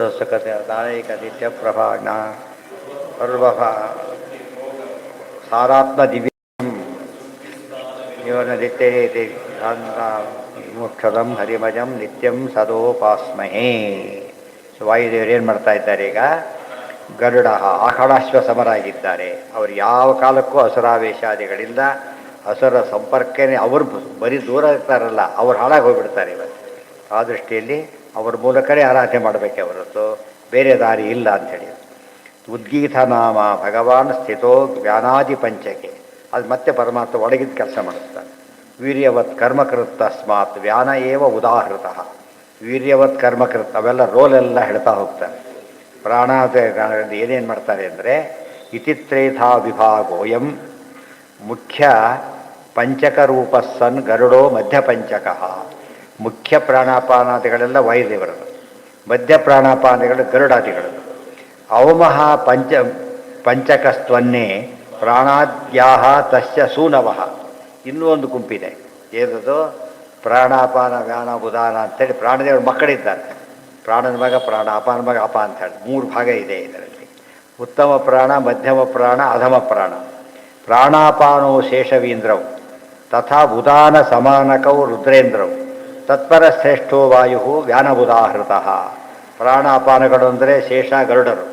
ಸುಖದಾಯಕ ನಿತ್ಯ ಪ್ರಭಾಜ್ಞ ಸರ್ವಭ ಸಾರಾತ್ಮ ದಿವ್ಯ ಜೀವನ ನಿತ್ಯೇತಿ ಮೋಕ್ಷದಂ ಹರಿಮಜಂ ನಿತ್ಯಂ ಸದೋಪಾಸ್ಮಹೇ. ವಾಯುದೇವರು ಏನು ಮಾಡ್ತಾ ಇದ್ದಾರೆ ಈಗ? ಗರುಡ ಆಕಳಾಶ್ವ ಸಮರಾಗಿದ್ದಾರೆ. ಅವರು ಯಾವ ಕಾಲಕ್ಕೂ ಅಸುರಾವೇಶಾದಿಗಳಿಂದ ಅಸುರ ಸಂಪರ್ಕನೇ. ಅವರು ಬರೀ ದೂರ ಇರ್ತಾರಲ್ಲ, ಅವ್ರು ಹಾಳಾಗಿ ಹೋಗ್ಬಿಡ್ತಾರೆ ಇವತ್ತು. ಆ ದೃಷ್ಟಿಯಲ್ಲಿ ಅವ್ರ ಮೂಲಕನೇ ಆರಾಧನೆ ಮಾಡಬೇಕೆ ಹೊರತು ಬೇರೆ ದಾರಿ ಇಲ್ಲ ಅಂಥೇಳಿ. ಉದ್ಗೀತ ನಾಮ ಭಗವಾನ್ ಸ್ಥಿತೋ ಜ್ಞಾನಾದಿ ಪಂಚಕೆ. ಅದು ಮತ್ತೆ ಪರಮಾತ್ಮ ಒಳಗಿದ್ದು ಕೆಲಸ ಮಾಡಿಸ್ತಾನೆ. ವೀರ್ಯವತ್ ಕರ್ಮಕೃತ್ ತಸ್ಮಾತ್ ವ್ಯಾನ ಏವ ಉದಾಹೃತ. ವೀರ್ಯವತ್ ಕರ್ಮಕೃತ್ ಅವೆಲ್ಲ ರೋಲೆಲ್ಲ ಹೇಳ್ತಾ ಹೋಗ್ತಾರೆ. ಪ್ರಾಣಾದಿ ಏನೇನು ಮಾಡ್ತಾರೆ ಅಂದರೆ ಇತಿತ್ರೇಥಾ ವಿಭಾಗೋಯಂ ಮುಖ್ಯ ಪಂಚಕರೂಪ ಸನ್ ಗರುಡೋ ಮಧ್ಯಪಂಚಕ. ಮುಖ್ಯ ಪ್ರಾಣಾಪಾನಾದಿಗಳೆಲ್ಲ ವಾಯುದೇವರದು, ಮಧ್ಯ ಪ್ರಾಣಾಪಾನಗಳು ಗರುಡಾದಿಗಳದು. ಅವಮಃ ಪಂಚಕಸ್ತ್ವನ್ನೇ ಪ್ರಾಣಾದ್ಯಾಹ ತಸ್ಯ ಸೂನವಃ. ಇನ್ನೂ ಒಂದು ಗುಂಪಿದೆ, ಏನದು? ಪ್ರಾಣಾಪಾನ ವ್ಯಾನ ಉದಾನ ಅಂತೇಳಿ ಪ್ರಾಣದೇವರು ಮಕ್ಕಳಿದ್ದಾರೆ. ಪ್ರಾಣನ ಮಗ ಪ್ರಾಣ, ಅಪಾನ ಮಗ ಅಪ ಅಂತೇಳಿ 3 ಭಾಗ ಇದೆ ಇದರಲ್ಲಿ. ಉತ್ತಮ ಪ್ರಾಣ, ಮಧ್ಯಮ ಪ್ರಾಣ, ಅಧಮ ಪ್ರಾಣ. ಪ್ರಾಣಾಪಾನೋ ಶೇಷವೀಂದ್ರವು ತಥಾ ಉದಾನ ಸಮಾನಕವು ರುದ್ರೇಂದ್ರವು ತತ್ಪರ ಶ್ರೇಷ್ಠೋ ವಾಯು ವ್ಯಾನಬುಧಾಹೃತ. ಪ್ರಾಣಾಪಾನಗಳು ಅಂದರೆ ಶೇಷ ಗರುಡರು.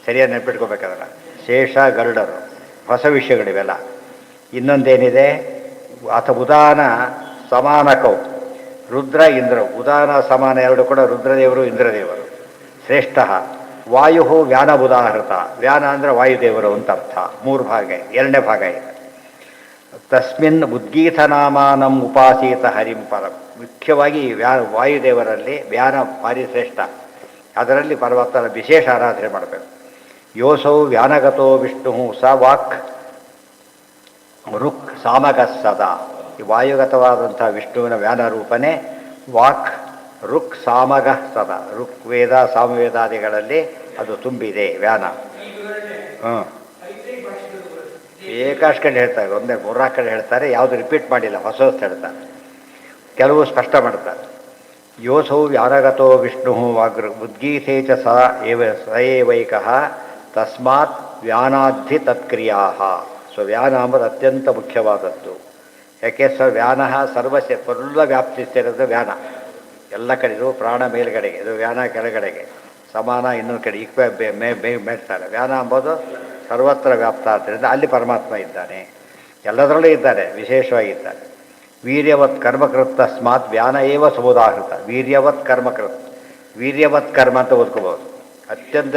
ಸರಿಯಾಗಿ ನೆನ್ಪಿಟ್ಕೋಬೇಕಾದ್ರೆ ಶೇಷ ಗರುಡರು ಹೊಸ ವಿಷಯಗಳಿವೆಲ್ಲ. ಇನ್ನೊಂದೇನಿದೆ? ಉದಾನ ಸಮಾನಕವು ರುದ್ರ ಇಂದ್ರವು. ಉದಾನ ಸಮಾನ ಎರಡು ಕೂಡ ರುದ್ರದೇವರು ಇಂದ್ರದೇವರು. ಶ್ರೇಷ್ಠ ವಾಯು ವ್ಯಾನಬುಧಾಹೃತ. ವ್ಯಾನ ಅಂದರೆ ವಾಯುದೇವರು ಅಂತ ಅರ್ಥ. 3 ಭಾಗ, 2ನೇ ಭಾಗ ಇದೆ. ತಸ್ಮಿನ್ ಉದ್ಗೀತನಾಮಾನಂ ಉಪಾಸೀತ ಹರಿಂ ಪರಂ. ಮುಖ್ಯವಾಗಿ ವಾಯುದೇವರಲ್ಲಿ ವ್ಯಾನ ಭಾರಿ ಶ್ರೇಷ್ಠ. ಅದರಲ್ಲಿ ಪರಮಾತ್ಮನ ವಿಶೇಷ ಆರಾಧನೆ ಮಾಡಬೇಕು. ಯೋಸೌ ವ್ಯಾನಗತೋ ವಿಷ್ಣು ಸ ವಾಕ್ ರುಕ್ ಸಾಮಗ ಸದಾ. ಈ ವಾಯುಗತವಾದಂಥ ವಿಷ್ಣುವಿನ ವ್ಯಾನ ರೂಪನೇ ವಾಕ್ ರುಕ್ ಸಾಮಗ ಸದಾ. ರುಕ್ ವೇದ ಸಾಮವೇದಾದಿಗಳಲ್ಲಿ ಅದು ತುಂಬಿದೆ ವ್ಯಾನ. ಏಕಾಶ್ಕಂಡು ಹೇಳ್ತಾರೆ, ಒಂದೇ 3 ಕಡೆ ಹೇಳ್ತಾರೆ. ಯಾವುದು ರಿಪೀಟ್ ಮಾಡಿಲ್ಲ, ಹೊಸ ಹೇಳ್ತಾರೆ. ಕೆಲವು ಸ್ಪಷ್ಟ ಮಾಡ್ತಾರೆ. ಯೋಸೌ ವ್ಯಾನಗತೋ ವಿಷ್ಣು ವಾಗ್ರ ಉದ್ಗೀತೆ ಚ ಸ ಏವೈಕಃ ತಸ್ಮಾತ್ ವ್ಯಾನಾಧಿ ತತ್ಕ್ರಿಯಾ. ಸೊ ವ್ಯಾನ ಅಂಬುದು ಅತ್ಯಂತ ಮುಖ್ಯವಾದದ್ದು. ಯಾಕೆ ವ್ಯಾನ ಸರ್ವಸ್ಯ ಫುಲ್ಲ ವ್ಯಾಪ್ತಿಸಿರೋದು ವ್ಯಾನ. ಎಲ್ಲ ಕಡೆಗೂ ಪ್ರಾಣ ಮೇಲ್ಗಡೆಗೆ, ಇದು ವ್ಯಾನ ಕೆಳಗಡೆಗೆ, ಸಮಾನ ಇನ್ನೊಂದು ಕಡೆ ಈಕ್ವೆ ಮೇಲ್ತಾರೆ. ವ್ಯಾನ ಅಂಬೋದು ಸರ್ವತ್ರ ವ್ಯಾಪ್ತ ಆದ್ದರಿಂದ ಅಲ್ಲಿ ಪರಮಾತ್ಮ ಇದ್ದಾನೆ, ಎಲ್ಲದರಲ್ಲೂ ಇದ್ದಾರೆ, ವಿಶೇಷವಾಗಿದ್ದಾರೆ. ವೀರ್ಯವತ್ ಕರ್ಮಕೃತ್ ತಸ್ಮಾತ್ ವ್ಯಾನ ಏವ ಸಮುದಾಹೃತ. ವೀರ್ಯವತ್ ಕರ್ಮಕೃತ್, ವೀರ್ಯವತ್ ಕರ್ಮ ಅಂತ ಓದ್ಕೋಬೋದು. ಅತ್ಯಂತ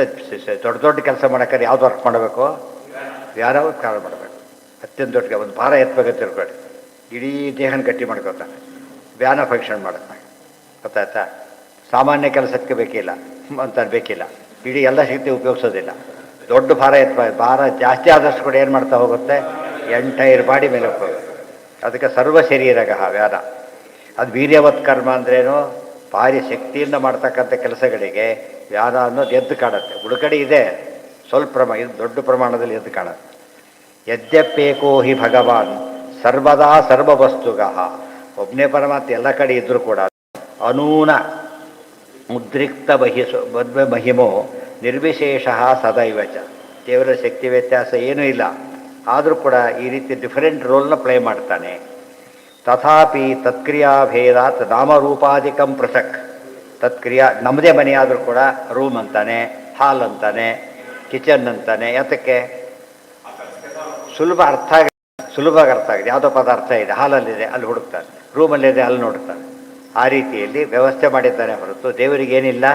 ದೊಡ್ಡ ದೊಡ್ಡ ಕೆಲಸ ಮಾಡೋಕ್ಕಾರೆ ಯಾವ್ದು ವರ್ಕ್ ಮಾಡಬೇಕು? ವ್ಯಾನವತ್ ಕರ್ಮ ಮಾಡಬೇಕು. ಅತ್ಯಂತ ದೊಡ್ಡ ಒಂದು ಭಾರ ಎತ್ತಬೇಕು ತಿಳ್ಕೊಳ್ಳಿ, ಇಡೀ ದೇಹನ ಗಟ್ಟಿ ಮಾಡ್ಕೋತಾನೆ. ವ್ಯಾನ ಫಂಕ್ಷನ್ ಮಾಡುತ್ತೆ, ಗೊತ್ತಾಯ್ತಾ? ಸಾಮಾನ್ಯ ಕೆಲಸಕ್ಕೆ ಬೇಕಿಲ್ಲ ಅಂತ ಬೇಕಿಲ್ಲ, ಇಡೀ ಎಲ್ಲ ಶಕ್ತಿ ಉಪಯೋಗಿಸೋದಿಲ್ಲ. ದೊಡ್ಡ ಭಾರ ಭಾರ ಜಾಸ್ತಿ ಆದಷ್ಟು ಕೂಡ ಏನು ಮಾಡ್ತಾ ಹೋಗುತ್ತೆ? ಎಂಟೈರ್ ಬಾಡಿ ಮೇಲೆ ಹೋಗುತ್ತೆ. ಅದಕ್ಕೆ ಸರ್ವ ಶರೀರಗ ವ್ಯಾನ. ಅದು ವೀರ್ಯವತ್ ಕರ್ಮ ಅಂದ್ರೇನು? ಭಾರಿ ಶಕ್ತಿಯಿಂದ ಮಾಡ್ತಕ್ಕಂಥ ಕೆಲಸಗಳಿಗೆ ವ್ಯಾನ ಅನ್ನೋದು ಎದ್ದು ಕಾಣುತ್ತೆ. ಉಳುಕಡೆ ಇದೆ ಸ್ವಲ್ಪ ಇದು ದೊಡ್ಡ ಪ್ರಮಾಣದಲ್ಲಿ ಎದ್ದು ಕಾಣುತ್ತೆ. ಯದ್ಯಪೇಕೋ ಹಿ ಭಗವಾನ್ ಸರ್ವದಾ ಸರ್ವವಸ್ತುಗ. ಒಬ್ಬನೇ ಪರಮಾತ್ಮ ಎಲ್ಲ ಕಡೆ ಇದ್ದರೂ ಕೂಡ ಅನೂನ ಮುದ್ರಿಕ್ತ ಮಹಿಮೋ ನಿರ್ವಿಶೇಷ ಸದೈವಚ. ದೇವರ ಶಕ್ತಿ ವ್ಯತ್ಯಾಸ ಏನೂ ಇಲ್ಲ, ಆದರೂ ಕೂಡ ಈ ರೀತಿ ಡಿಫರೆಂಟ್ ರೋಲ್ನ ಪ್ಲೇ ಮಾಡ್ತಾನೆ. ತಥಾಪಿ ತತ್ಕ್ರಿಯಾಭೇದಾತ್ ನಾಮರೂಪಾಧಿಕಂ ಪೃಥಕ್. ತತ್ಕ್ರಿಯಾ ನಮ್ಮದೇ ಮನೆಯಾದರೂ ಕೂಡ ರೂಮ್ ಅಂತಾನೆ, ಹಾಲ್ ಅಂತಾನೆ, ಕಿಚನ್ ಅಂತಾನೆ. ಯಾತಕ್ಕೆ? ಸುಲಭವಾಗಿ ಅರ್ಥ ಆಗಿದೆ. ಯಾವುದೋ ಪದಾರ್ಥ ಇದೆ, ಹಾಲಲ್ಲಿದೆ ಅಲ್ಲಿ ಹುಡುಕ್ತಾನೆ, ರೂಮಲ್ಲಿದೆ ಅಲ್ಲಿ ನೋಡ್ತಾನೆ. ಆ ರೀತಿಯಲ್ಲಿ ವ್ಯವಸ್ಥೆ ಮಾಡಿದ್ದಾನೆ ಹೊರತು ದೇವರಿಗೇನಿಲ್ಲ.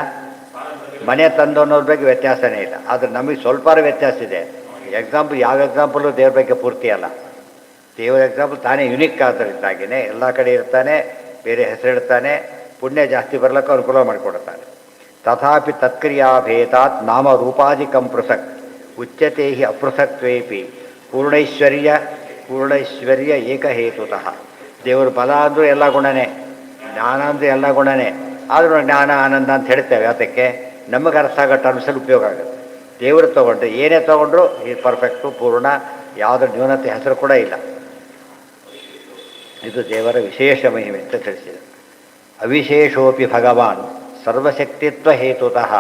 ಮನೆ ತಂದು ಅನ್ನೋದ್ರ ಬಗ್ಗೆ ವ್ಯತ್ಯಾಸನೇ ಇಲ್ಲ, ಆದರೆ ನಮಗೆ ಸ್ವಲ್ಪ ವ್ಯತ್ಯಾಸ ಇದೆ. ಎಕ್ಸಾಂಪಲ್ ಯಾವ ಎಕ್ಸಾಂಪಲು ದೇವ್ರ ಬಗ್ಗೆ ಪೂರ್ತಿ ಅಲ್ಲ. ದೇವರ ಎಕ್ಸಾಂಪಲ್ ತಾನೇ ಯುನಿಕ್ ಆದ್ದರಿಂದಾಗಿಯೇ ಎಲ್ಲ ಕಡೆ ಇರ್ತಾನೆ, ಬೇರೆ ಹೆಸರಿಡ್ತಾನೆ, ಪುಣ್ಯ ಜಾಸ್ತಿ ಬರ್ಲಿಕ್ಕೆ ಅನುಕೂಲ ಮಾಡಿಕೊಡ್ತಾನೆ. ತಥಾಪಿ ತತ್ಕ್ರಿಯಾಭೇದಾತ್ ನಾಮ ರೂಪಾಧಿಕಂ ಪೃಥಕ್ ಉಚ್ಯತೆ ಹಿ ಅಪೃಥಕ್ವೇಪಿ ಪೂರ್ಣೈಶ್ವರ್ಯ ಏಕಹೇತುತಃ. ದೇವರು ಬಲ ಅಂದರೂ ಎಲ್ಲ ಗುಣನೇ, ಜ್ಞಾನ ಅಂದರೂ ಎಲ್ಲ ಗುಣನೇ. ಆದರೂ ಜ್ಞಾನ ಆನಂದ ಅಂತ ಹೇಳ್ತೇವೆ. ಅದಕ್ಕೆ ನಮಗೆ ಅರ್ಥ ಆಗೋ ಟರ್ಮ್ಸಲ್ಲಿ ಉಪಯೋಗ ಆಗುತ್ತೆ. ದೇವರು ತೊಗೊಂಡ್ರೆ ಏನೇ ತೊಗೊಂಡ್ರು ಈ ಪರ್ಫೆಕ್ಟು, ಪೂರ್ಣ, ಯಾವುದ್ರ ನ್ಯೂನತೆ ಹೆಸರು ಕೂಡ ಇಲ್ಲ. ಇದು ದೇವರ ವಿಶೇಷ ಮಹಿಮೆ ಅಂತ ತಿಳಿಸಿದೆ. ಅವಿಶೇಷೋಪಿ ಭಗವಾನ್ ಸರ್ವಶಕ್ತಿತ್ವ ಹೇತುತಃ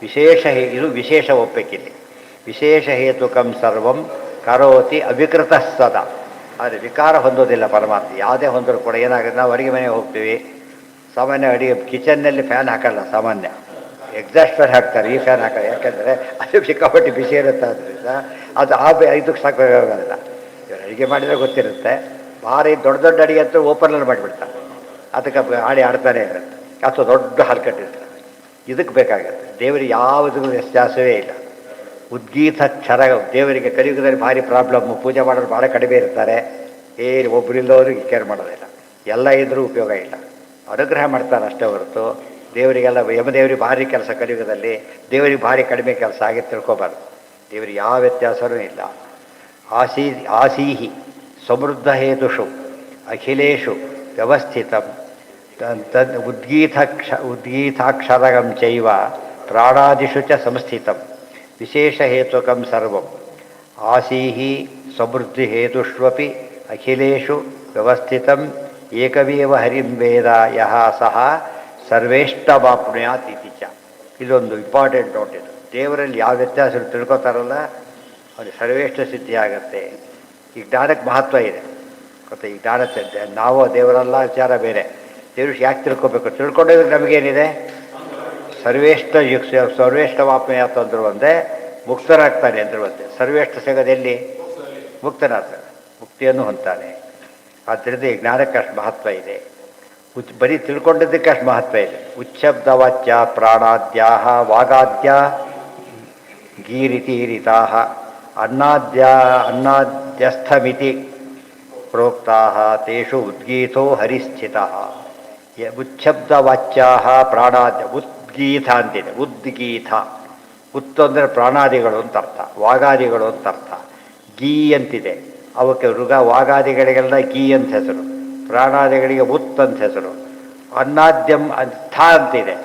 ವಿಶೇಷ ಇದು ವಿಶೇಷ ಒಪ್ಪಕ್ಕಿಲ್ಲಿ ವಿಶೇಷ ಹೇತುಕಂ ಸರ್ವಂ ಕರೋತಿ ಅವಿಕೃತ ಸದಾ. ಆದರೆ ವಿಕಾರ ಹೊಂದೋದಿಲ್ಲ ಪರಮಾತ್ಮ. ಯಾವುದೇ ಹೊಂದರೂ ಕೂಡ ಏನಾಗುತ್ತೆ, ನಾವು ಅಡುಗೆ ಮನೆಗೆ ಹೋಗ್ತೀವಿ, ಸಾಮಾನ್ಯ ಅಡುಗೆ ಕಿಚನ್ನಲ್ಲಿ ಫ್ಯಾನ್ ಹಾಕಲ್ಲ, ಸಾಮಾನ್ಯ ಎಕ್ಸಾಸ್ಟ್ ಫ್ಯಾನ್ ಹಾಕ್ತಾರೆ, ಈ ಫ್ಯಾನ್ ಹಾಕಲ್ಲ. ಯಾಕೆಂದರೆ ಅದು ಸಿಕ್ಕಾಪಟ್ಟೆ ಬಿಸಿ ಇರುತ್ತೆ, ಆದ್ದರಿಂದ ಅದು ಇದಕ್ಕೆ ಸಾಕಾಗೋದಿಲ್ಲ. ಇವರು ಅಡುಗೆ ಮಾಡಿದರೆ ಗೊತ್ತಿರುತ್ತೆ, ಭಾರಿ ದೊಡ್ಡ ದೊಡ್ಡ ಅಡುಗೆ ಅಂತೂ ಓಪನಲ್ಲಿ ಮಾಡಿಬಿಡ್ತಾರೆ, ಅದಕ್ಕೆ ಆಡ್ತಾನೆ ಇರುತ್ತೆ, ಅಥವಾ ದೊಡ್ಡ ಹಾಲು ಕಟ್ಟಿರ್ತಾರೆ. ಇದಕ್ಕೆ ಬೇಕಾಗುತ್ತೆ. ದೇವರಿಗೆ ಯಾವುದೂ ವ್ಯತ್ಯಾಸವೇ ಇಲ್ಲ. ಉದ್ಗೀತ ಕ್ಷರ ದೇವರಿಗೆ ಕಲಿಯುಗದಲ್ಲಿ ಭಾರಿ ಪ್ರಾಬ್ಲಮ್ಮು. ಪೂಜೆ ಮಾಡೋರು ಭಾಳ ಕಡಿಮೆ ಇರ್ತಾರೆ, ಏನು ಒಬ್ಬರಿಲ್ಲದವ್ರಿಗೆ ಕೇರ್ ಮಾಡೋದಿಲ್ಲ. ಎಲ್ಲ ಇದ್ರೂ ಉಪಯೋಗ ಇಲ್ಲ. ಅನುಗ್ರಹ ಮಾಡ್ತಾರೆ ಅಷ್ಟೇ ಹೊರತು ದೇವರಿಗೆಲ್ಲ ಯಮದೇವರಿಗೆ ಭಾರಿ ಕೆಲಸ ಕಲಿಯುಗದಲ್ಲಿ, ದೇವರಿಗೆ ಭಾರಿ ಕಡಿಮೆ ಕೆಲಸ ಆಗಿ ತಿಳ್ಕೊಬಾರ್ದು. ದೇವರಿಗೆ ಯಾವ ವ್ಯತ್ಯಾಸವೂ ಇಲ್ಲ. ಆಸೀಹಿ ಸಮೃದ್ಧ ಹೇತುಷು ಅಖಿಲೇಶು ವ್ಯವಸ್ಥಿತಂ ತದ್ ಉದ್ಗೀತಾಕ್ಷರಗಂ ಚೈವ ಪ್ರಾಣಾದಿಷು ಚ ಸಂಸ್ಥಿತಂ ವಿಶೇಷ ಹೇತುಕಂ ಸರ್ವಂ ಆಸೀಹಿ ಸಮೃದ್ಧಿ ಹೇತುಷ್ವಪಿ ಅಖಿಲೇಶು ವ್ಯವಸ್ಥಿತಂ ಏಕಮೇವ ಹರಿಂ ವೇದ ಯಹ ಸಹ ಸರ್ವೇಷ್ಟವಾಪ್ನುಯಾತ್ ಇತಿ ಚ. ಇದೊಂದು ಇಂಪಾರ್ಟೆಂಟ್ ನೋಟ್. ಇದು ದೇವರಲ್ಲಿ ಯಾವ ವ್ಯತ್ಯಾಸ ತಿಳ್ಕೊತಾರಲ್ಲ ಅವ್ರಿಗೆ ಸರ್ವೇಷ್ಟ ಸಿದ್ಧಿ ಆಗುತ್ತೆ. ಈ ಜ್ಞಾನಕ್ಕೆ ಮಹತ್ವ ಇದೆ ಗೊತ್ತಾ. ಈ ಜ್ಞಾನ ನಾವು ದೇವರೆಲ್ಲ ವಿಚಾರ ಬೇರೆ. ದೇವ್ರು ಯಾಕೆ ತಿಳ್ಕೊಬೇಕು, ತಿಳ್ಕೊಂಡೋದ್ರೆ ನಮಗೇನಿದೆ, ಸರ್ವೇಷ್ಟವಾಪ್ನುಯಾತ್ ಅಂದರು ಒಂದೇ, ಮುಕ್ತರಾಗ್ತಾನೆ ಅಂದರು ಒಂದೇ. ಸರ್ವೇಷ್ಟ ಸಿಗೋದೆಲ್ಲಿ, ಮುಕ್ತನಾಗ್ತಾನೆ, ಮುಕ್ತಿಯನ್ನು ಹೊಂದ್ತಾನೆ. ಆದ್ದರಿಂದ ಈ ಜ್ಞಾನಕ್ಕೆ ಅಷ್ಟು ಮಹತ್ವ ಇದೆ. ಬರೀ ತಿಳ್ಕೊಂಡಿದ್ದಕ್ಕೆ ಅಷ್ಟು ಮಹತ್ವ ಇದೆ. ಉಚ್ಛಬ್ದವಾಚ್ಯ ಪ್ರಾಣಾದ್ಯಾಹ ವಾಗಾದ್ಯ ಗೀರಿತೀರಿತಾ ಅನ್ನದ್ಯಸ್ಥಮಿತಿ ಪ್ರೋಕ್ತಾ ತೇಷು ಉದ್ಗೀತೋ ಹರಿಸ್ಥಿತಃ. ಉಚ್ಛಬ್ದವಾಚ್ಯಾ ಪ್ರಾಣಾದ್ಯ ಉದ್ಗೀತ ಅಂತಿದೆ. ಉದ್ಗೀತ ಉತ್ತು ಅಂದರೆ ಪ್ರಾಣಾದಿಗಳು ಅಂತ ಅರ್ಥ, ವಾಗಾದಿಗಳು ಅಂತ ಅರ್ಥ. ಗೀ ಅಂತಿದೆ, ಅವಕ್ಕೆ ವಾಗಾದಿಗಳಿಗೆಲ್ಲ ಗೀ ಅಂತ ಹೆಸರು, ಪ್ರಾಣಾದಿಗಳಿಗೆ ಉತ್ ಅಂತ ಹೆಸರು. ಅನ್ನಾದ್ಯಂ ಥ ಅಂತಿದೆ,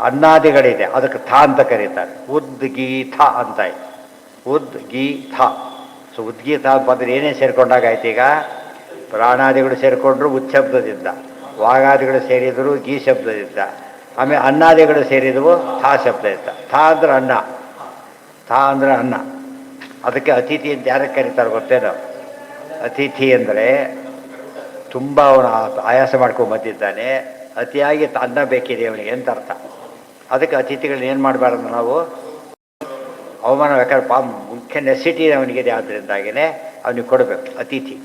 ಅನ್ನಾದಿಗಳಿದೆ, ಅದಕ್ಕೆ ಥ ಅಂತ ಕರೀತಾರೆ. ಉದ್ಗೀತ ಅಂತ ಇದೆ, ಉದ್ಗೀತ. ಸೊ ಉದ್ಗೀತ ಬಂದರೆ ಏನೇನು ಸೇರ್ಕೊಂಡಾಗಾಯ್ತು, ಈಗ ಪ್ರಾಣಾದಿಗಳು ಸೇರಿಕೊಂಡ್ರು ಉಚ್ಛಬ್ದದಿಂದ, ವಾಗಾದಿಗಳು ಸೇರಿದರು ಗೀ ಶಬ್ದದಿಂದ, ಆಮೇಲೆ ಅನ್ನಾದಿಗಳು ಸೇರಿದವು ಥಾ ಶಬ್ದದಿಂದ. ಥಾ ಅಂದ್ರೆ ಅನ್ನ, ಥಾ ಅಂದ್ರೆ ಅನ್ನ. ಅದಕ್ಕೆ ಅತಿಥಿ ಅಂತ ಯಾರಕ್ಕೆ ಕರೀತಾರೆ ಗೊತ್ತೇನೋ? ಅತಿಥಿ ಅಂದರೆ ತುಂಬ ಅವನು ಆಯಾಸ ಮಾಡ್ಕೊಂಡು ಬಂದಿದ್ದಾನೆ, ಅತಿಯಾಗಿ ಅನ್ನ ಬೇಕಿದೆ ಅವನಿಗೆ ಅಂತ ಅರ್ಥ. ಅದಕ್ಕೆ ಅತಿಥಿಗಳನ್ನ ಏನು ಮಾಡಬಾರ್ದು ನಾವು, ಅವಮಾನ ಬೇಕಾದ್ರೆ ಮುಖ್ಯ ನೆಸಿಟಿ ಅವನಿಗಿದೆ, ಆದ್ದರಿಂದಾಗಿಯೇ ಅವನಿಗೆ ಕೊಡಬೇಕು. ಅತಿಥಿ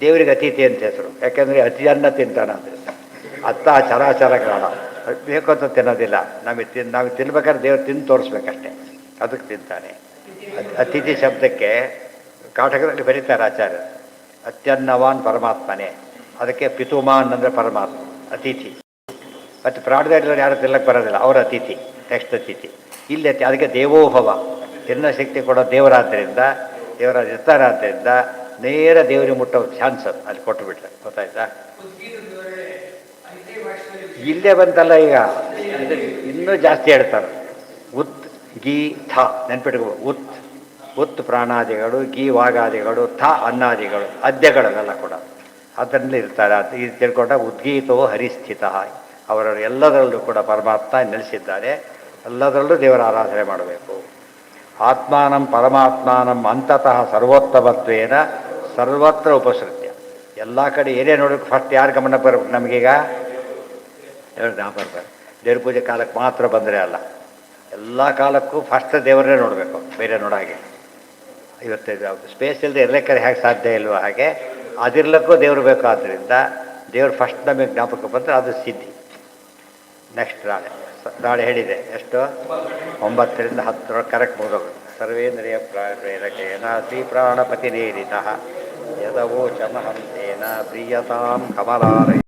ದೇವರಿಗೆ ಅತಿಥಿ ಅಂತ ಹೆಸರು. ಯಾಕೆಂದರೆ ಅತಿ ಅನ್ನ ತಿಂತಾನೆ, ಆದ್ದರಿಂದ ಅತ್ತ ಚರಾಚರ ಕಾಣ ಬೇಕು ಅಂತ ತಿನ್ನೋದಿಲ್ಲ. ನಮಗೆ ತಿನ್ಬೇಕಾದ್ರೆ ದೇವ್ರು ತಿಂದು ತೋರಿಸ್ಬೇಕಷ್ಟೆ, ಅದಕ್ಕೆ ತಿಂತಾನೆ. ಅತಿಥಿ ಶಬ್ದಕ್ಕೆ ಕಾಟಕದಲ್ಲಿ ಬರೀತಾರೆ ಆಚಾರ್ಯ, ಅತ್ಯನ್ನವಾನ್ ಪರಮಾತ್ಮನೇ. ಅದಕ್ಕೆ ಪಿತುಮಾನ್ ಅಂದರೆ ಪರಮಾತ್ಮ ಅತಿಥಿ. ಮತ್ತು ಪ್ರಾಣದಲ್ಲಿ ಯಾರು ತಿನ್ನಕ್ಕೆ ಬರೋದಿಲ್ಲ, ಅವರ ಅತಿಥಿ, ನೆಕ್ಸ್ಟ್ ಅತಿಥಿ. ಇಲ್ಲಿ ಅದಕ್ಕೆ ದೇವೋಭವ, ತಿನ್ನೋ ಶಕ್ತಿ ಕೊಡೋ ದೇವರಾದ್ದರಿಂದ, ದೇವರ ಇರ್ತಾರಾದ್ದರಿಂದ ನೇರ ದೇವರಿಗೆ ಮುಟ್ಟೋ ಚಾನ್ಸ್ ಅದು ಅಲ್ಲಿ ಕೊಟ್ಟು ಬಿಟ್ರೆ. ಗೊತ್ತಾಯ್ತಾ? ಇಲ್ಲೇ ಬಂತಲ್ಲ, ಈಗ ಇನ್ನೂ ಜಾಸ್ತಿ ಹೇಳ್ತಾರೆ. ಉತ್ ಗೀ ಥ ನೆನ್ಪಿಟ್ಕೋ. ಉತ್ ಪ್ರಾಣಾದಿಗಳು, ಗೀ ವಾಗಾದಿಗಳು, ಥ ಅನ್ನಾದಿಗಳು, ಅದ್ಯಗಳೆಲ್ಲ ಕೂಡ ಅದರಲ್ಲಿ ಇರ್ತಾರೆ. ಇದು ತಿಳ್ಕೊಂಡಾಗ ಉದ್ಗೀತೋ ಹರಿಸ್ಥಿತ. ಅವರ ಎಲ್ಲದರಲ್ಲೂ ಕೂಡ ಪರಮಾತ್ಮ ನೆಲೆಸಿದ್ದಾರೆ, ಎಲ್ಲದರಲ್ಲೂ ದೇವರ ಆರಾಧನೆ ಮಾಡಬೇಕು. ಆತ್ಮಾನಂ ಪರಮಾತ್ಮಾನಂ ಅಂತತಃ ಸರ್ವೋತ್ತಮತ್ವೇನ ಸರ್ವತ್ರ ಉಪಸೃತ್ಯ. ಎಲ್ಲ ಕಡೆ ಏನೇ ನೋಡೋಕೆ ಫಸ್ಟ್ ಯಾರು ಗಮನ ಬರಬೇಕು ನಮಗೀಗ? ಬರ್ಬೇಕು. ದೇವ್ರ ಪೂಜೆ ಕಾಲಕ್ಕೆ ಮಾತ್ರ ಬಂದರೆ ಅಲ್ಲ, ಎಲ್ಲ ಕಾಲಕ್ಕೂ ಫಸ್ಟ್ ದೇವರನ್ನೇ ನೋಡಬೇಕು, ಬೇರೆ ನೋಡಾಗೆ. ಇವತ್ತು ಸ್ಪೇಸ್ ಇಲ್ಲದೆ ಇರಲಿಕ್ಕೆ ಹೇಗೆ ಸಾಧ್ಯ ಇಲ್ವೋ ಹಾಗೆ ಅದಿರ್ಲಕ್ಕೂ ದೇವರು ಬೇಕು. ಆದ್ದರಿಂದ ದೇವ್ರು ಫಸ್ಟ್ ನಮಗೆ ಜ್ಞಾಪಕ ಬಂದರೆ ಅದು ಸಿದ್ಧಿ. ನೆಕ್ಸ್ಟ್ ನಾಳೆ ಹೇಳಿದೆ ಎಷ್ಟು, 9ರಿಂದ 10 ಕರೆಕ್ಟ್ ಮುಗಿದೋಗುತ್ತೆ. ಸರ್ವೇಂದ್ರಿಯ ಪ್ರೇರಕೇನ ಶ್ರೀ ಪ್ರಾಣಪತಿ ನೇರಿತಃ ಯದವೋಚಮಹಂ ತೇನ ಪ್ರೀಯತಾಂ ಕಮಲಾಲಯ.